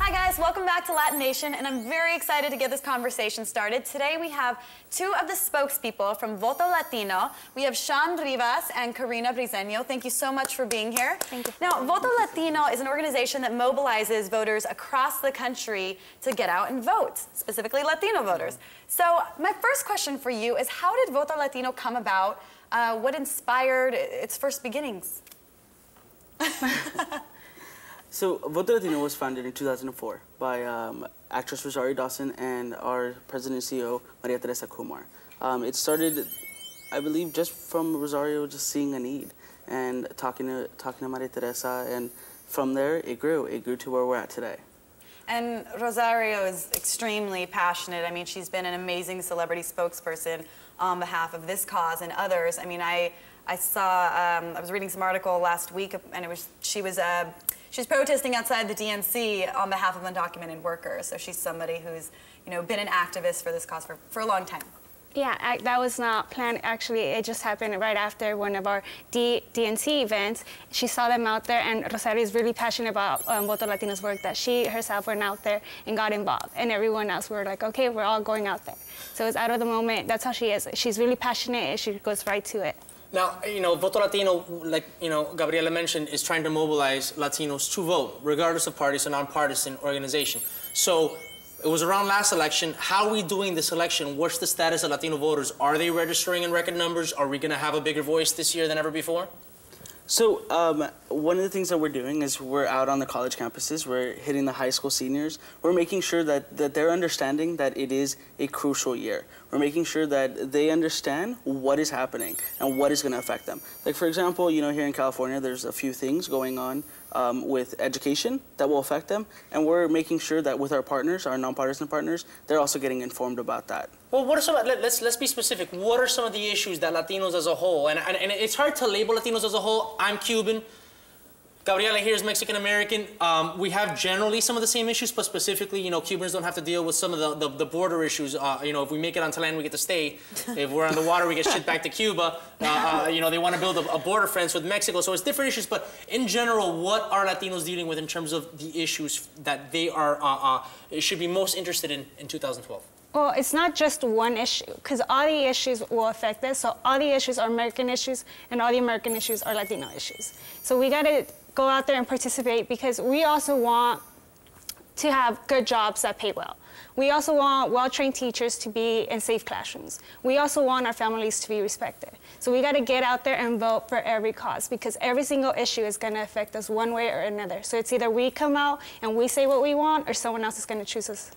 Hi guys, welcome back to LatiNation, and I'm very excited to get this conversation started. Today we have two of the spokespeople from Voto Latino. We have Sean Rivas and Karina Briseño. Thank you so much for being here. Thank you. Now, Voto Latino is an organization that mobilizes voters across the country to get out and vote, specifically Latino voters. So my first question for you is, how did Voto Latino come about? What inspired its first beginnings? So, Voto Latino was founded in 2004 by actress Rosario Dawson and our president and CEO, Maria Teresa Kumar. It started, I believe, just from Rosario just seeing a need and talking to Maria Teresa, and from there it grew to where we're at today. And Rosario is extremely passionate. I mean, she's been an amazing celebrity spokesperson on behalf of this cause and others. I mean, I saw, I was reading some article last week, and she was protesting outside the DNC on behalf of undocumented workers. So she's somebody who's, been an activist for this cause for a long time. Yeah, that was not planned. Actually, it just happened right after one of our DNC events. She saw them out there, and Rosario is really passionate about Voto Latino's work, that she herself went out there and got involved. And everyone else were like, okay, we're all going out there. So it's out of the moment. That's how she is. She's really passionate, and she goes right to it. Now, Voto Latino, like, Gabriela mentioned, is trying to mobilize Latinos to vote, regardless of party. It's a nonpartisan organization. So it was around last election. How are we doing this election? What's the status of Latino voters? Are they registering in record numbers? Are we going to have a bigger voice this year than ever before? So one of the things that we're doing is we're out on the college campuses. We're hitting the high school seniors. We're making sure that they're understanding that it is a crucial year. We're making sure that they understand what is happening and what is going to affect them. Like, for example, here in California, there's a few things going on with education that will affect them. And we're making sure that with our partners, our nonpartisan partners, they're also getting informed about that. Well, what are some? Let's be specific. What are some of the issues that Latinos as a whole, and it's hard to label Latinos as a whole. I'm Cuban. Gabriela here is Mexican American. We have generally some of the same issues, but specifically, Cubans don't have to deal with some of the border issues. If we make it onto land, we get to stay. If we're on the water, we get shipped back to Cuba. They want to build a border fence with Mexico, so it's different issues. But in general, what are Latinos dealing with in terms of the issues that they should be most interested in 2012? Well, it's not just one issue, because all the issues will affect us. So all the issues are American issues, and all the American issues are Latino issues. So we got to go out there and participate, because we also want to have good jobs that pay well. We also want well-trained teachers to be in safe classrooms. We also want our families to be respected. So we got to get out there and vote for every cause, because every single issue is going to affect us one way or another. So it's either we come out and we say what we want, or someone else is going to choose us.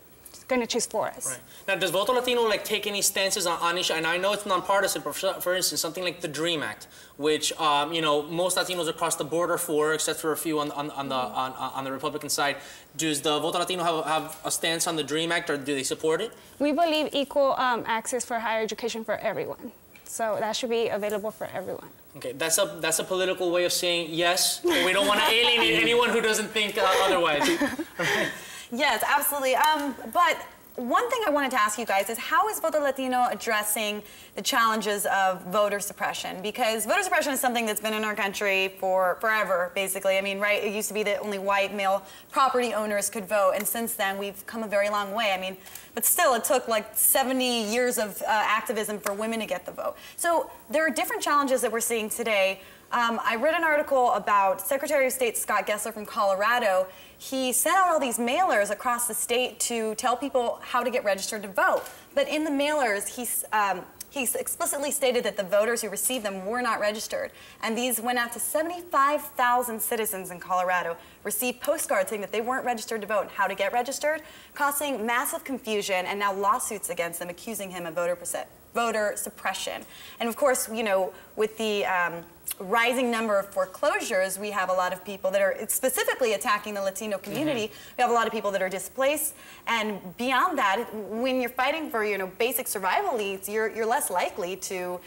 Going to choose for us. Right. Now, does Voto Latino take any stances on issues? And I know it's nonpartisan, but for instance, something like the DREAM Act, which most Latinos across the border for, except for a few on the Republican side. Does the Voto Latino have a stance on the DREAM Act, or do they support it? We believe equal access for higher education for everyone. So that should be available for everyone. Okay, that's a political way of saying yes, but we don't want to alienate anyone who doesn't think otherwise. Right? Yes, absolutely. But one thing I wanted to ask you guys is, how is Voto Latino addressing the challenges of voter suppression? Because voter suppression is something that's been in our country for forever, basically. I mean, right, it used to be that only white male property owners could vote, and since then we've come a very long way. I mean, but still, it took like 70 years of activism for women to get the vote. So there are different challenges that we're seeing today. I read an article about Secretary of State Scott Gessler from Colorado. He sent out all these mailers across the state to tell people how to get registered to vote. But in the mailers, he explicitly stated that the voters who received them were not registered. And these went out to 75,000 citizens in Colorado, received postcards saying that they weren't registered to vote and how to get registered, causing massive confusion and now lawsuits against them, accusing him of voter suppression. And of course, with the rising number of foreclosures, we have a lot of people that are specifically attacking the Latino community. We have a lot of people that are displaced, and beyond that, when you're fighting for basic survival needs, you're less likely to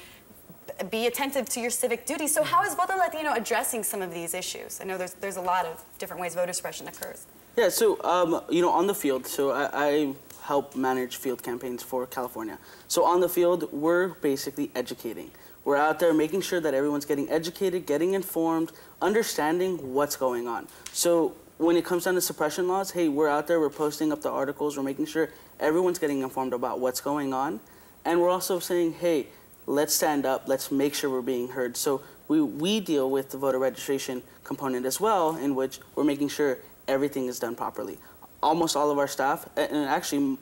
be attentive to your civic duty. So how is Voto Latino addressing some of these issues? I know there's a lot of different ways voter suppression occurs. Yeah, so on the field, so I help manage field campaigns for California. So on the field, we're basically educating. We're out there making sure that everyone's getting educated, getting informed, understanding what's going on. So when it comes down to suppression laws, hey, we're out there, we're posting up the articles, we're making sure everyone's getting informed about what's going on. And we're also saying, hey, let's stand up, let's make sure we're being heard. So we deal with the voter registration component as well, in which we're making sure everything is done properly. Almost all of our staff, and actually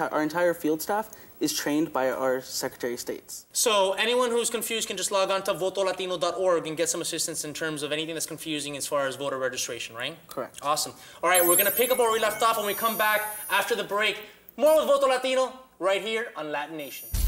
our entire field staff, is trained by our Secretary of States. So anyone who's confused can just log on to votolatino.org and get some assistance in terms of anything that's confusing as far as voter registration, right? Correct. Awesome. All right, we're going to pick up where we left off when we come back after the break. More with Voto Latino right here on LatiNation.